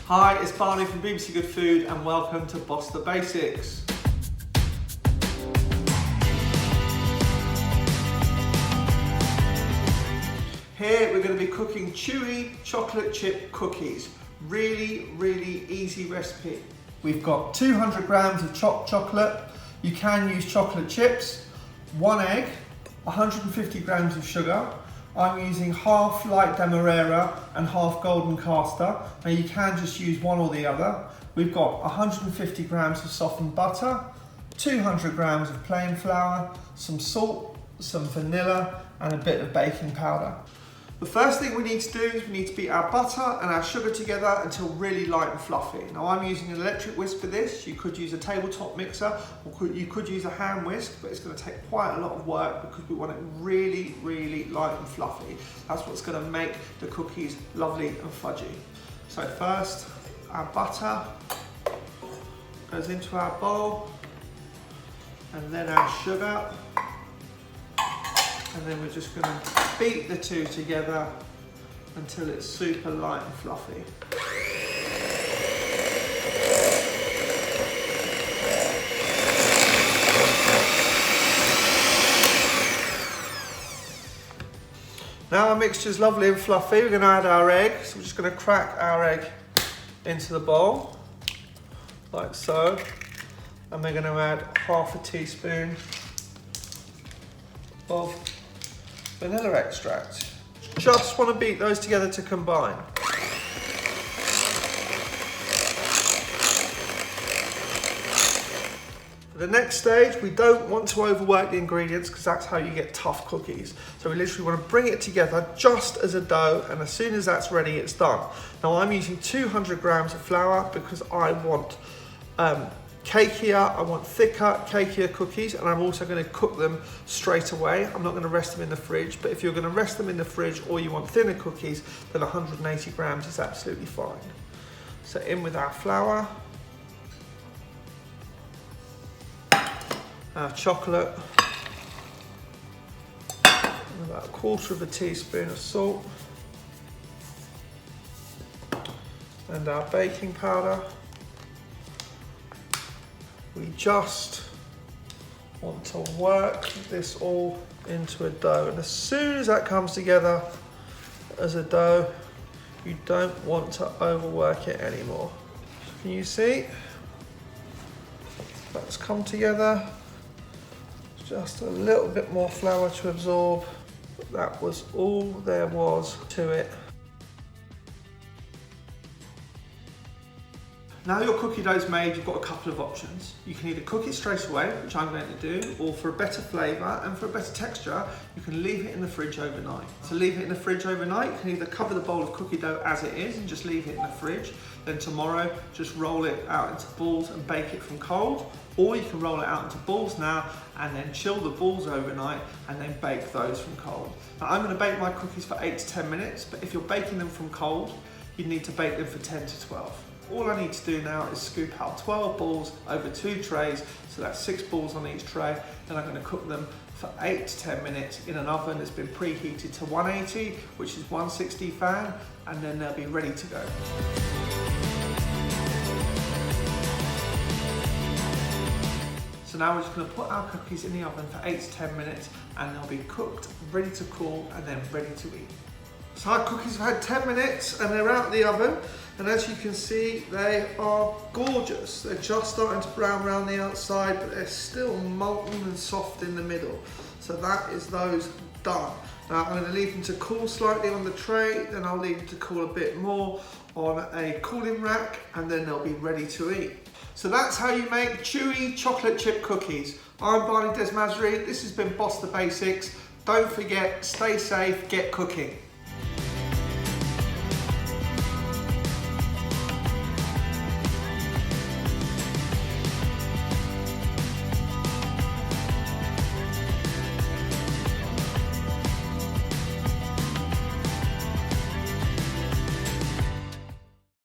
Hi, it's Barney from BBC Good Food and welcome to Boss the Basics. Here we're going to be cooking chewy chocolate chip cookies. Really easy recipe. We've got 200 grams of chopped chocolate. You can use chocolate chips, 1 egg, 150 grams of sugar. I'm using half light demerara and half golden caster. Now you can just use one or the other. We've got 150 grams of softened butter, 200 grams of plain flour, some salt, some vanilla, and a bit of baking powder. The first thing we need to do is we need to beat our butter and our sugar together until really light and fluffy. Now I'm using an electric whisk for this. You could use a tabletop mixer or you could use a hand whisk, but it's going to take quite a lot of work because we want it really light and fluffy. That's what's going to make the cookies lovely and fudgy. So first, our butter goes into our bowl, and then our sugar. And then we're just going to beat the two together until it's super light and fluffy. Now our mixture's lovely and fluffy, we're going to add our egg. So we're just going to crack our egg into the bowl, like so. And we're going to add half a teaspoon of vanilla extract. Just want to beat those together to combine. For the next stage, we don't want to overwork the ingredients because that's how you get tough cookies. So we literally want to bring it together just as a dough, and as soon as that's ready, it's done. Now I'm using 200 grams of flour because I want cakier, I want thicker, cakier cookies, and I'm also going to cook them straight away. I'm not going to rest them in the fridge, but if you're going to rest them in the fridge or you want thinner cookies, then 180 grams is absolutely fine. So in with our flour, our chocolate, and about 1/4 teaspoon of salt, and our baking powder. We just want to work this all into a dough, and as soon as that comes together as a dough, you don't want to overwork it anymore. Can you see? That's come together. Just a little bit more flour to absorb, but that was all there was to it. Now your cookie dough's made, you've got a couple of options. You can either cook it straight away, which I'm going to do, or for a better flavour and for a better texture, you can leave it in the fridge overnight. To leave it in the fridge overnight, you can either cover the bowl of cookie dough as it is and just leave it in the fridge. Then tomorrow, just roll it out into balls and bake it from cold. Or you can roll it out into balls now and then chill the balls overnight and then bake those from cold. Now I'm going to bake my cookies for 8 to 10 minutes, but if you're baking them from cold, you need to bake them for 10 to 12. All I need to do now is scoop out 12 balls over 2 trays, so that's 6 balls on each tray. Then I'm going to cook them for 8 to 10 minutes in an oven that's been preheated to 180, which is 160 fan, and then they'll be ready to go. So now we're just going to put our cookies in the oven for 8 to 10 minutes, and they'll be cooked, ready to cool, and then ready to eat. So our cookies have had 10 minutes and they're out of the oven, and as you can see, they are gorgeous. They're just starting to brown around the outside, but they're still molten and soft in the middle. So that is those done. Now I'm going to leave them to cool slightly on the tray, then I'll leave them to cool a bit more on a cooling rack, and then they'll be ready to eat. So that's how you make chewy chocolate chip cookies. I'm Barney Desmazri, this has been Boss the Basics. Don't forget, stay safe, get cooking.